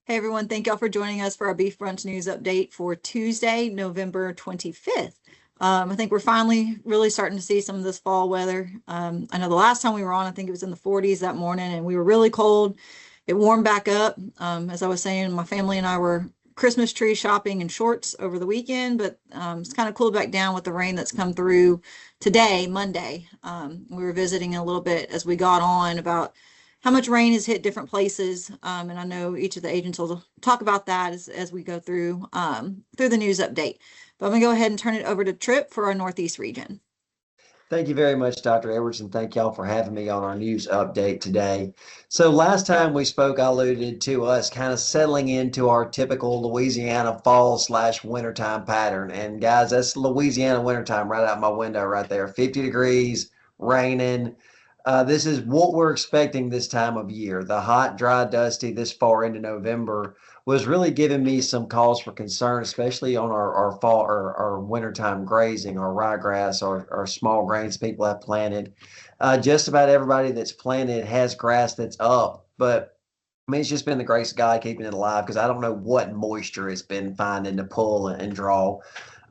Hey everyone, thank y'all for joining us for our Beef Brunch News Update for Tuesday, November 25th. I think we're finally really starting to see some of this fall weather. I know the last time we were on, I think it was in the 40s that morning, and we were really cold. It warmed back up. As I was saying, my family and I were Christmas tree shopping in shorts over the weekend, but it's kind of cooled back down with the rain that's come through today, Monday. We were visiting a little bit as we got on about how much rain has hit different places. And I know each of the agents will talk about that as we go through the news update. But I'm gonna go ahead and turn it over to Tripp for our Northeast region. Thank you very much, Dr. Edwards, and thank y'all for having me on our news update today. So last time we spoke, I alluded to us kind of settling into our typical Louisiana fall/wintertime pattern. And guys, that's Louisiana wintertime right out my window right there. 50 degrees, raining. This is what we're expecting this time of year. The hot, dry, dusty this far into November was really giving me some cause for concern, especially on our fall or our wintertime grazing, our ryegrass, our small grains people have planted. Just about everybody that's planted has grass that's up, but I mean, it's just been the grace of God keeping it alive because I don't know what moisture it's been finding to pull and draw.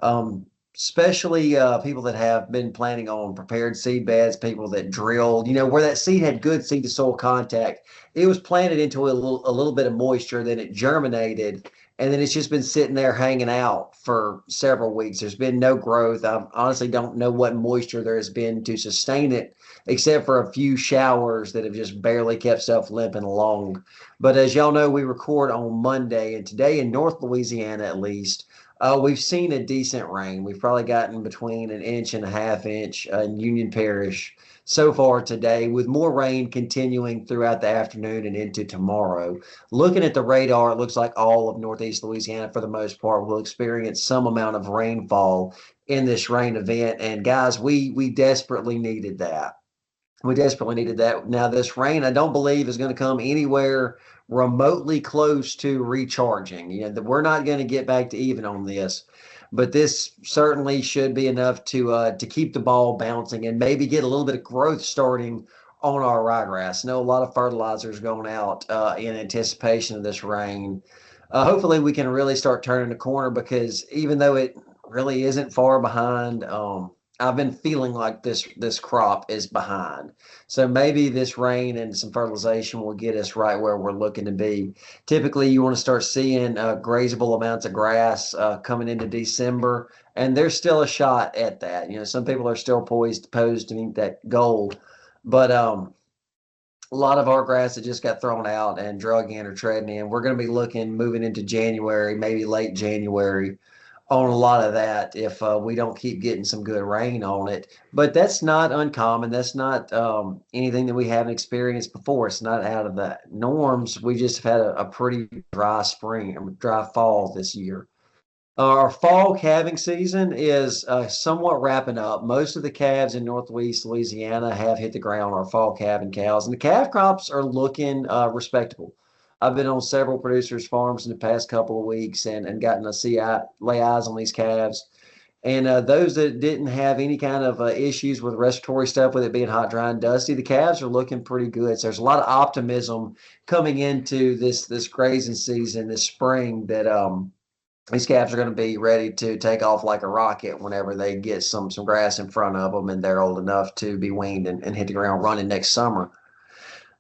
Um, Especially people that have been planning on prepared seed beds, people that drilled, where that seed had good seed to soil contact. It was planted into a little bit of moisture, then it germinated, and then it's just been sitting there hanging out for several weeks. There's been no growth. I honestly don't know what moisture there has been to sustain it, except for a few showers that have just barely kept stuff limping along. But as y'all know, we record on Monday, and today in North Louisiana at least, we've seen a decent rain. We've probably gotten between an inch and a half inch in Union Parish so far today, with more rain continuing throughout the afternoon and into tomorrow. Looking at the radar, it looks like all of Northeast Louisiana, for the most part, will experience some amount of rainfall in this rain event. And guys, we desperately needed that. We desperately needed that. Now, this rain, I don't believe, is going to come anywhere remotely close to recharging. We're not going to get back to even on this, but this certainly should be enough to keep the ball bouncing and maybe get a little bit of growth starting on our ryegrass. I know a lot of fertilizers going out in anticipation of this rain. Hopefully, we can really start turning the corner because even though it really isn't far behind, I've been feeling like this crop is behind. So maybe this rain and some fertilization will get us right where we're looking to be. Typically, you want to start seeing grazable amounts of grass coming into December, and there's still a shot at that. Some people are still posed to meet that goal, but a lot of our grass that just got thrown out and drug in or treading in. We're going to be looking moving into January, maybe late January, on a lot of that if we don't keep getting some good rain on it. But that's not uncommon. That's not anything that we haven't experienced before. It's not out of the norms. We just have had a pretty dry spring, dry fall this year. Our fall calving season is somewhat wrapping up. Most of the calves in Northeast Louisiana have hit the ground, our fall calving cows, and the calf crops are looking respectable. I've been on several producers' farms in the past couple of weeks and gotten to lay eyes on these calves. And those that didn't have any kind of issues with respiratory stuff, with it being hot, dry, and dusty, the calves are looking pretty good. So there's a lot of optimism coming into this grazing season this spring that these calves are going to be ready to take off like a rocket whenever they get some grass in front of them and they're old enough to be weaned and hit the ground running next summer.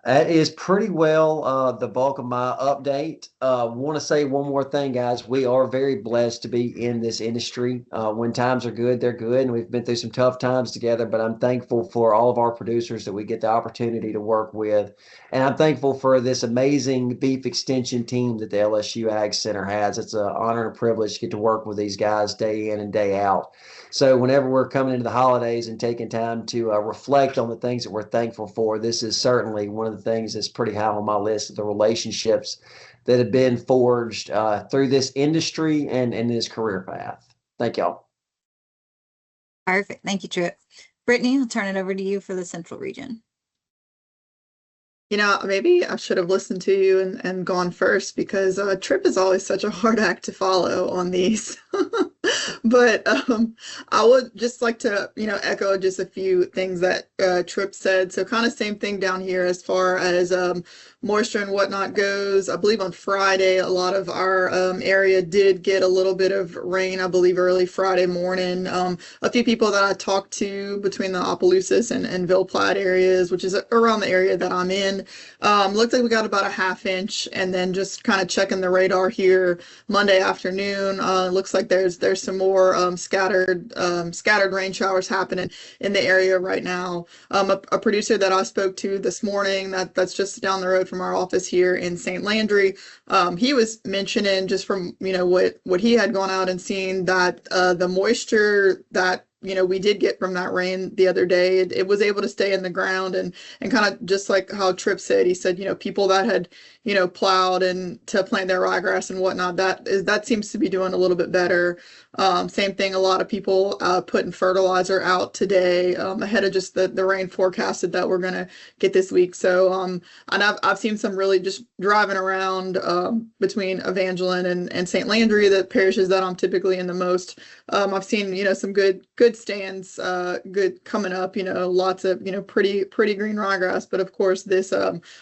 That is pretty well the bulk of my update. Want to say one more thing, guys. We are very blessed to be in this industry. When times are good, they're good, and we've been through some tough times together, but I'm thankful for all of our producers that we get the opportunity to work with, and I'm thankful for this amazing beef extension team that the LSU Ag Center has. It's an honor and a privilege to get to work with these guys day in and day out. So whenever we're coming into the holidays and taking time to reflect on the things that we're thankful for, this is certainly one of the things that's pretty high on my list of the relationships that have been forged through this industry and in this career path. Thank y'all. Perfect. Thank you, Tripp. Brittany, I'll turn it over to you for the Central region. Maybe I should have listened to you and gone first because Tripp is always such a hard act to follow on these. But I would just like to, echo just a few things that Tripp said. So kind of same thing down here as far as moisture and whatnot goes. I believe on Friday, a lot of our area did get a little bit of rain, I believe early Friday morning. A few people that I talked to between the Opelousas and Ville Platte areas, which is around the area that I'm in, looked like we got about a half inch. And then just kind of checking the radar here Monday afternoon, looks like there's some more scattered rain showers happening in the area right now. A producer that I spoke to this morning that's just down the road from our office here in St. Landry, he was mentioning just from what he had gone out and seen that the moisture that we did get from that rain the other day, it was able to stay in the ground and kind of just like how Tripp said, he said, people that had, plowed and to plant their ryegrass and whatnot, that seems to be doing a little bit better. Same thing, a lot of people putting fertilizer out today ahead of just the rain forecasted that we're going to get this week. So, and I've seen some really just driving around between Evangeline and St. Landry, the parishes that I'm typically in the most. I've seen, some good stands, good coming up, lots of, pretty green ryegrass. But of course, this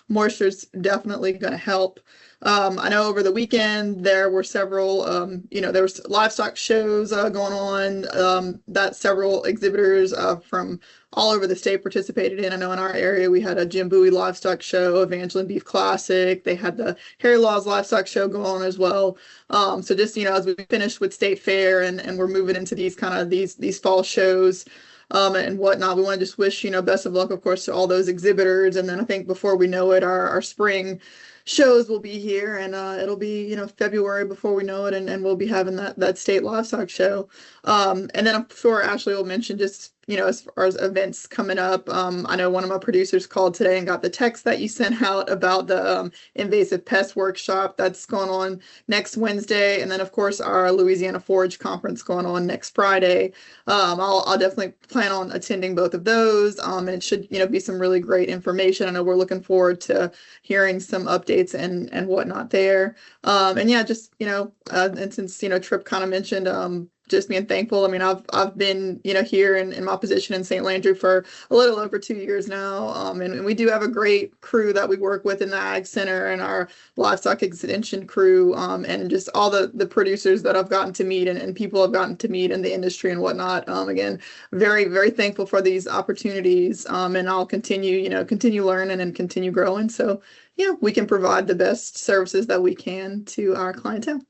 moisture is definitely going to help. I know over the weekend there were several, there was livestock shows going on that several exhibitors from all over the state participated in. I know in our area we had a Jim Bowie livestock show, Evangeline Beef Classic. They had the Harry Laws livestock show going on as well. So just, as we finished with State Fair and we're moving into these kind of these fall shows and whatnot, we want to just wish, best of luck, of course, to all those exhibitors. And then I think before we know it, our spring shows will be here, and it'll be February before we know it, and we'll be having that state livestock show. And then I'm sure Ashley will mention just as far as events coming up. I know one of my producers called today and got the text that you sent out about the invasive pest workshop that's going on next Wednesday, and then of course our Louisiana Forage conference going on next Friday. I'll definitely plan on attending both of those, and it should be some really great information. I know we're looking forward to hearing some updates and whatnot there. And yeah, just and since Tripp kind of mentioned just being thankful. I mean, I've been, here in my position in St. Landry for a little over 2 years now. And we do have a great crew that we work with in the Ag Center and our livestock extension crew, and just all the producers that I've gotten to meet and people I've gotten to meet in the industry and whatnot. Again, very, very thankful for these opportunities. And I'll continue learning and continue growing. So yeah, we can provide the best services that we can to our clientele.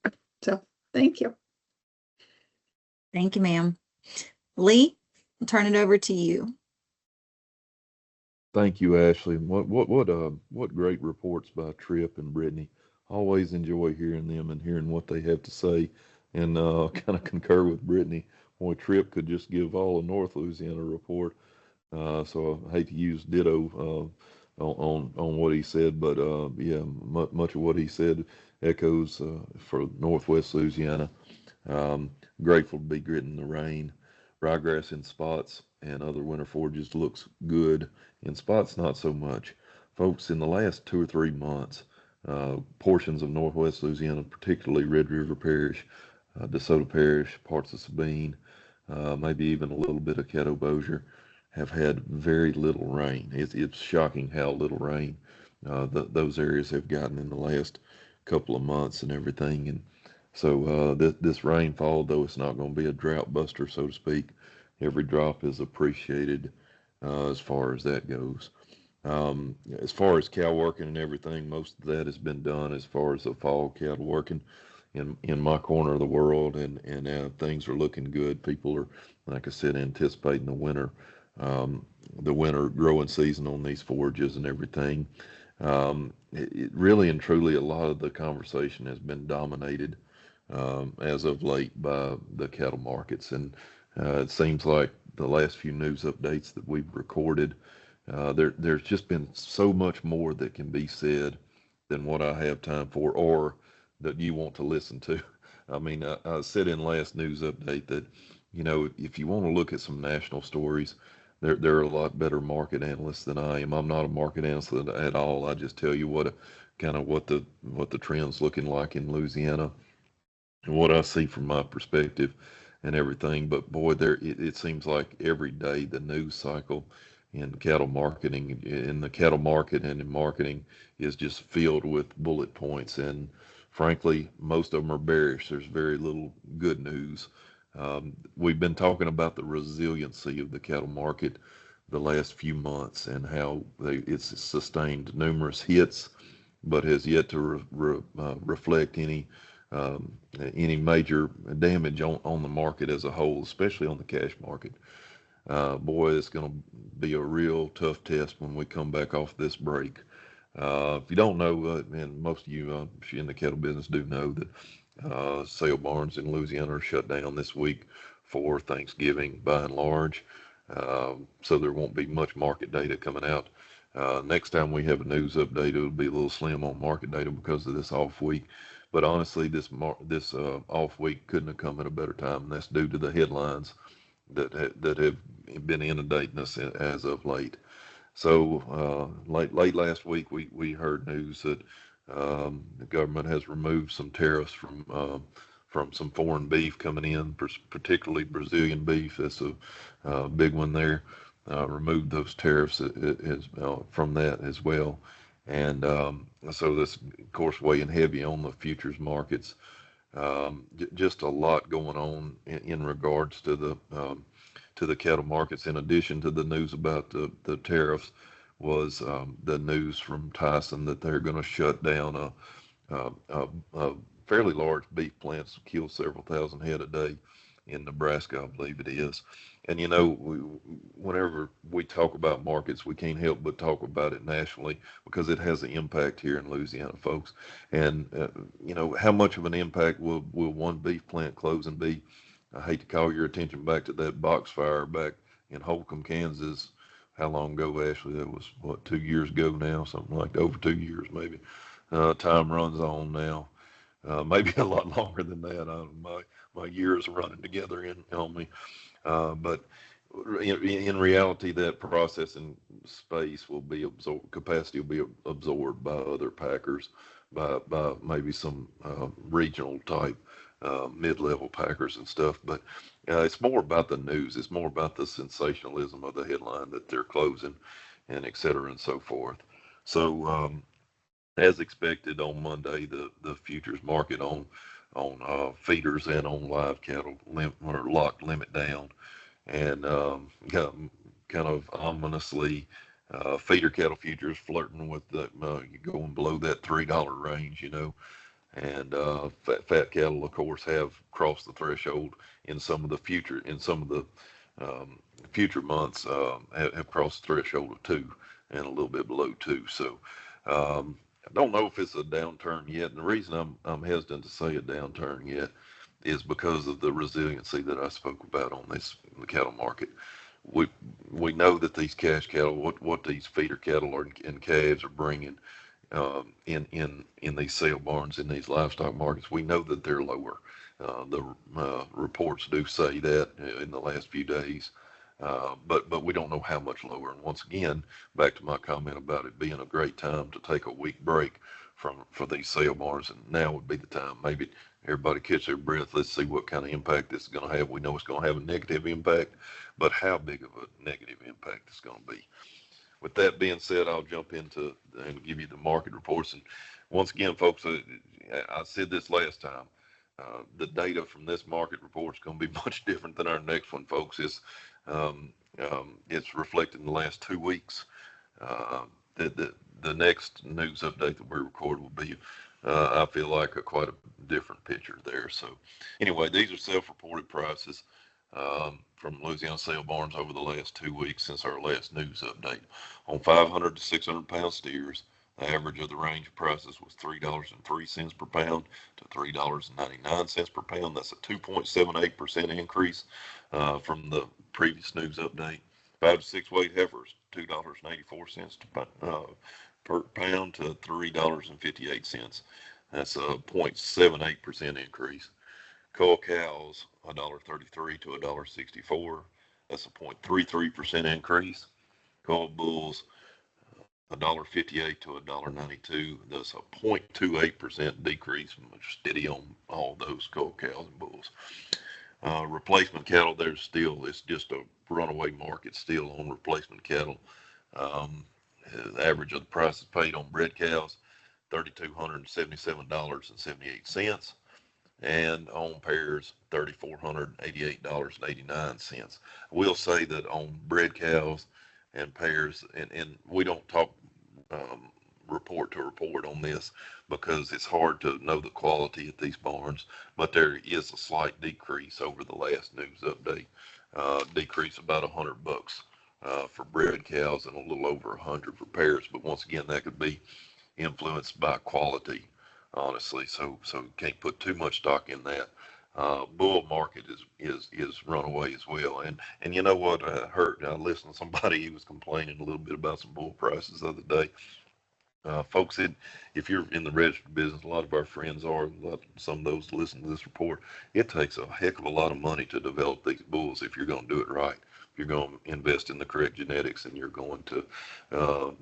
So thank you. Thank you, ma'am. Lee, I'll turn it over to you. Thank you, Ashley. What great reports by Tripp and Brittany. Always enjoy hearing them and hearing what they have to say, and kind of concur with Brittany. Boy, Tripp could just give all of North Louisiana a report. So I hate to use ditto on what he said, but yeah, much of what he said echoes for Northwest Louisiana. Grateful to be gritting the rain. Ryegrass in spots and other winter forages looks good. In spots, not so much. Folks, in the last 2 or 3 months, portions of Northwest Louisiana, particularly Red River Parish, DeSoto Parish, parts of Sabine, maybe even a little bit of Caddo Bossier, have had very little rain. It's shocking how little rain those areas have gotten in the last couple of months and everything. And so this rainfall, though it's not going to be a drought buster, so to speak, every drop is appreciated as far as that goes. As far as cow working and everything, most of that has been done as far as the fall cattle working in my corner of the world, and things are looking good. People are, like I said, anticipating the winter growing season on these forages and everything. It really and truly, a lot of the conversation has been dominated as of late by the cattle markets, and it seems like the last few news updates that we've recorded, there's just been so much more that can be said than what I have time for or that you want to listen to. I mean, I said in last news update that, if you want to look at some national stories, there are a lot better market analysts than I am. I'm not a market analyst at all. I just tell you what the trend's looking like in Louisiana. what I see from my perspective and everything. But boy, it seems like every day the news cycle in cattle marketing, in the cattle market and in marketing, is just filled with bullet points. And frankly, most of them are bearish. There's very little good news. We've been talking about the resiliency of the cattle market the last few months and how it's sustained numerous hits, but has yet to reflect um, any major damage on the market as a whole, especially on the cash market. Boy, it's going to be a real tough test when we come back off this break. If you don't know, and most of you in the cattle business do know that sale barns in Louisiana are shut down this week for Thanksgiving by and large. So there won't be much market data coming out. Next time we have a news update, it'll be a little slim on market data because of this off week. But honestly, this off week couldn't have come at a better time, and that's due to the headlines that have been inundating us as of late. So late last week, we heard news that the government has removed some tariffs from some foreign beef coming in, particularly Brazilian beef. That's a big one there. Removed those tariffs from that as well. And so that's, of course, weighing heavy on the futures markets. Just a lot going on in regards to the cattle markets. In addition to the news about the tariffs, was the news from Tyson that they're going to shut down a fairly large beef plant, kill several thousand head a day in Nebraska, I believe it is. And you know, whenever we talk about markets, we can't help but talk about it nationally because it has an impact here in Louisiana, folks. And you know, how much of an impact will one beef plant closing be? I hate to call your attention back to that box fire back in Holcomb, Kansas. How long ago, Ashley? That was, what, 2 years ago now? Something like that, over 2 years maybe. Time runs on now. Maybe a lot longer than that. My years are running together on me. But in reality, that processing space will be absorbed, capacity will be absorbed by other packers, by maybe some regional type mid-level packers and stuff. But it's more about the news. It's more about the sensationalism of the headline that they're closing, and et cetera and so forth. So as expected on Monday, the futures market on feeders and on live cattle locked limit down, and kind of ominously, feeder cattle futures flirting with the going below that $3 range, you know. And fat cattle, of course, have crossed the threshold in some of the future months, have crossed the threshold of 2 and a little bit below 2. So I don't know if it's a downturn yet. And the reason I'm hesitant to say a downturn yet is because of the resiliency that I spoke about on the cattle market. We know that these cash cattle, what these feeder cattle and calves are bringing in these sale barns, in these livestock markets, we know that they're lower. The reports do say that in the last few days, but we don't know how much lower. And once again, back to my comment about it being a great time to take a week break for these sale barns, and now would be the time. Maybe everybody catch their breath. Let's see what kind of impact this is going to have. We know it's going to have a negative impact, but how big of a negative impact it's going to be. With that being said, I'll jump into and give you the market reports. And once again, folks, I said this last time. The data from this market report is going to be much different than our next one, folks. It's reflected in the last 2 weeks. The next news update that we record will be, I feel like, quite a different picture there. So anyway, these are self-reported prices from Louisiana sale barns over the last 2 weeks since our last news update. On 500 to 600 pound steers, the average of the range of prices was $3.03 per pound to $3.99 per pound. That's a 2.78% increase from the previous news update. 5 to 6 weight heifers, $2.84 per pound to $3.58. That's a 0.78% increase. Cull cows, $1.33 to $1.64. That's a 0.33% increase. Cull bulls, $1.58 to $1.92. That's a 0.28% decrease, steady on all those cold cows and bulls. Replacement cattle, it's just a runaway market still on replacement cattle. The average of the prices paid on bred cows, $3,277.78, and on pairs, $3,488.89. We'll say that on bred cows and pairs, and we don't talk report to report on this because it's hard to know the quality at these barns, but there is a slight decrease over the last news update. Decrease about $100 for bred cows and a little over 100 for pairs. But once again, that could be influenced by quality, honestly. So can't put too much stock in that. Bull market is runaway as well. And you know what? I listened to somebody, he was complaining a little bit about some bull prices the other day. Folks, if you're in the registered business, a lot of our friends are, some of those listen to this report, it takes a heck of a lot of money to develop these bulls if you're going to do it right. If you're going to invest in the correct genetics and you're going to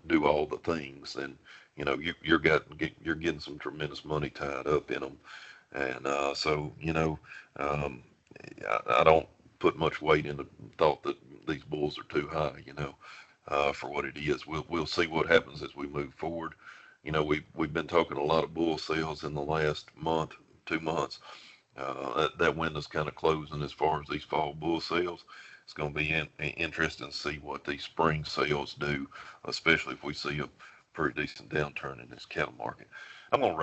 do all the things, and you know you're getting some tremendous money tied up in them. And so I don't put much weight in the thought that these bulls are too high, for what it is. We'll see what happens as we move forward. We've been talking a lot of bull sales in the last month, 2 months. That window's kind of closing as far as these fall bull sales. It's going to be interesting to see what these spring sales do, especially if we see a pretty decent downturn in this cattle market. I'm going to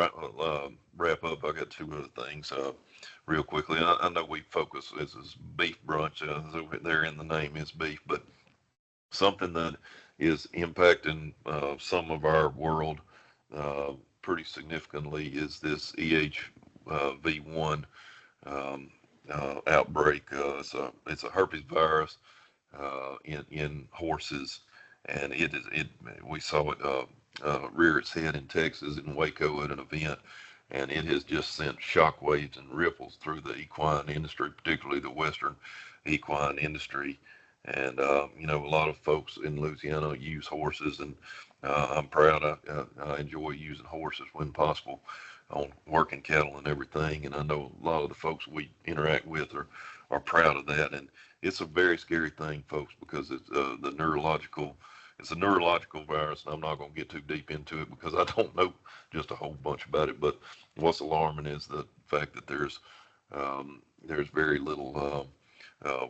wrap up. I got 2 other things real quickly. I know we focus, this is beef brunch. There in the name is beef, but something that is impacting some of our world pretty significantly is this EHV1 outbreak. It's a herpes virus in horses, and we saw it rear its head in Texas in Waco at an event, and it has just sent shockwaves and ripples through the equine industry, particularly the Western equine industry. And a lot of folks in Louisiana use horses, and I'm proud. I enjoy using horses when possible on working cattle and everything. And I know a lot of the folks we interact with are proud of that. And it's a very scary thing, folks, because it's a neurological virus, and I'm not going to get too deep into it because I don't know just a whole bunch about it. But what's alarming is the fact that there's very little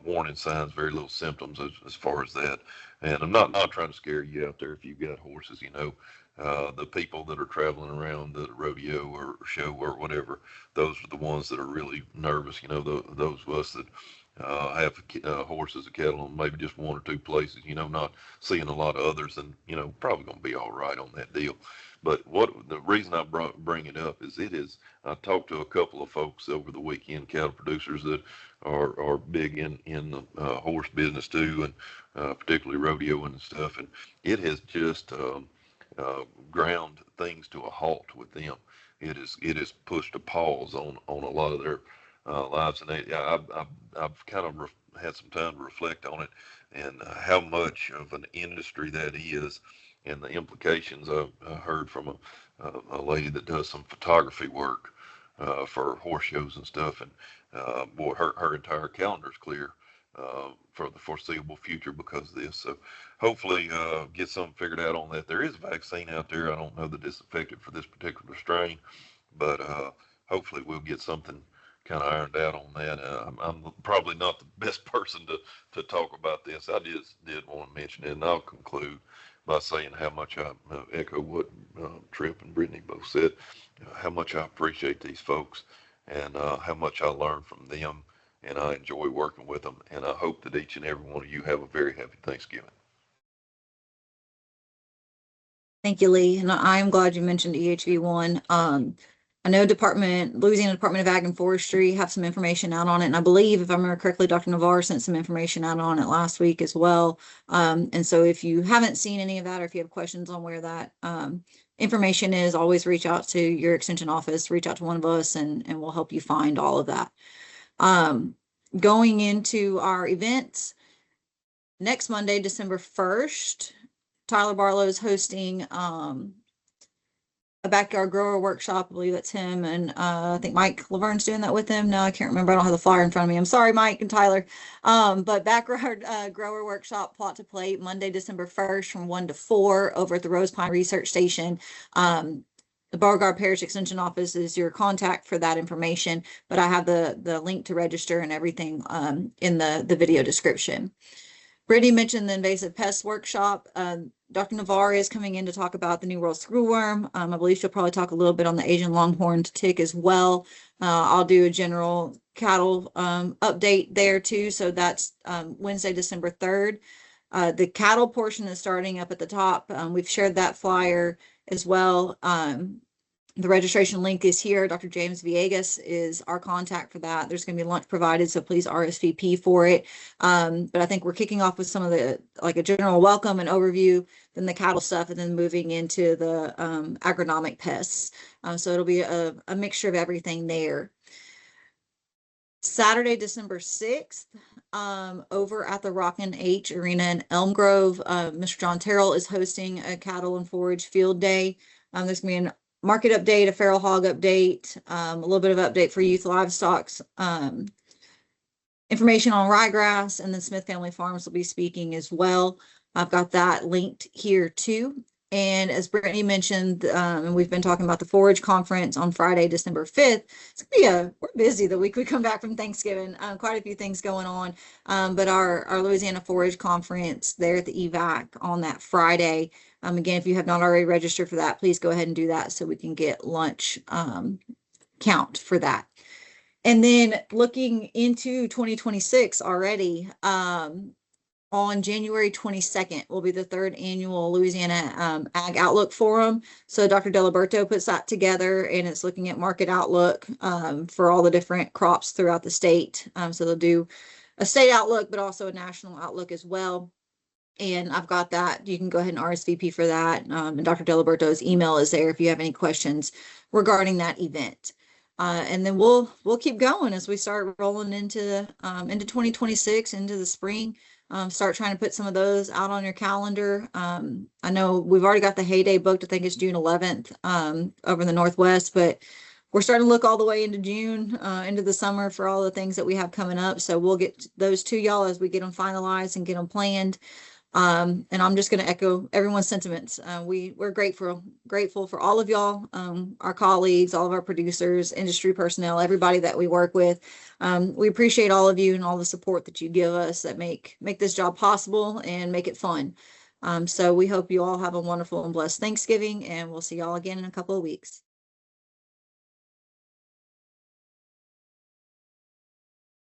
warning signs, very little symptoms as far as that. And I'm not trying to scare you out there if you've got horses. The people that are traveling around the rodeo or show or whatever, those are the ones that are really nervous. Those of us that have horses and cattle in maybe just 1 or 2 places, not seeing a lot of others, and probably going to be all right on that deal. But the reason I bring it up is I talked to a couple of folks over the weekend, cattle producers that are big in the horse business too, and particularly rodeo and stuff, and it has just ground things to a halt with them. It has pushed a pause on a lot of their lives, and I've kind of had some time to reflect on it and how much of an industry that is, and the implications. I heard from a lady that does some photography work for horse shows and stuff, and boy, her entire calendar's clear for the foreseeable future because of this. So hopefully get something figured out on that. There is a vaccine out there. I don't know that it's effective for this particular strain, but hopefully we'll get something kind of ironed out on that. I'm probably not the best person to talk about this. I just did want to mention it, and I'll conclude by saying how much I echo what Tripp and Brittany both said, how much I appreciate these folks, and how much I learn from them, and I enjoy working with them. And I hope that each and every one of you have a very happy Thanksgiving. Thank you, Lee. And I'm glad you mentioned EHV1. I know Louisiana Department of Ag and Forestry have some information out on it. And I believe, if I remember correctly, Dr. Navarre sent some information out on it last week as well. And so if you haven't seen any of that, or if you have questions on where that information is, always reach out to your extension office, reach out to one of us, and we'll help you find all of that. Going into our events, next Monday, December 1st, Tyler Barlow is hosting a backyard grower workshop. I believe that's him, and I think Mike Laverne's doing that with him. No, I can't remember. I don't have the flyer in front of me. I'm sorry, Mike and Tyler. But backyard grower workshop, plot to plate, Monday, December 1st from 1 to 4 over at the Rosepine Research Station. The Beauregard Parish Extension Office is your contact for that information, but I have the link to register and everything in the video description. Brittany mentioned the invasive pest workshop. Dr. Navarre is coming in to talk about the New World screwworm. I believe she'll probably talk a little bit on the Asian longhorned tick as well. I'll do a general cattle update there too. So that's Wednesday, December 3rd. The cattle portion is starting up at the top. We've shared that flyer as well. The registration link is here. Dr. James Villegas is our contact for that. There's going to be lunch provided, so please RSVP for it. But I think we're kicking off with some of the, like a general welcome and overview, then the cattle stuff, and then moving into the agronomic pests. So it'll be a mixture of everything there. Saturday, December 6th, over at the Rockin' H Arena in Elm Grove, Mr. John Terrell is hosting a cattle and forage field day. There's going to be an market update, a feral hog update, a little bit of update for youth livestock, information on ryegrass, and then Smith Family Farms will be speaking as well. I've got that linked here too. And as Brittany mentioned, and we've been talking about the Forage Conference on Friday, December 5th. It's gonna be we're busy the week we come back from Thanksgiving. Quite a few things going on. But our Louisiana Forage Conference there at the EVAC on that Friday. Again, if you have not already registered for that, please go ahead and do that so we can get lunch count for that. And then looking into 2026 already, on January 22nd will be the 3rd annual Louisiana Ag Outlook Forum. So Dr. Delaberto puts that together, and it's looking at market outlook for all the different crops throughout the state. So they'll do a state outlook, but also a national outlook as well. And I've got that. You can go ahead and RSVP for that. And Dr. Delaberto's email is there if you have any questions regarding that event. And then we'll keep going as we start rolling into 2026, into the spring. Start trying to put some of those out on your calendar. I know we've already got the heyday booked. I think it's June 11th over in the Northwest, but we're starting to look all the way into June, into the summer for all the things that we have coming up. So we'll get those to y'all as we get them finalized and get them planned. And I'm just going to echo everyone's sentiments. We're grateful for all of y'all, our colleagues, all of our producers, industry personnel, everybody that we work with. We appreciate all of you and all the support that you give us that make this job possible and make it fun. So we hope you all have a wonderful and blessed Thanksgiving, and we'll see y'all again in a couple of weeks.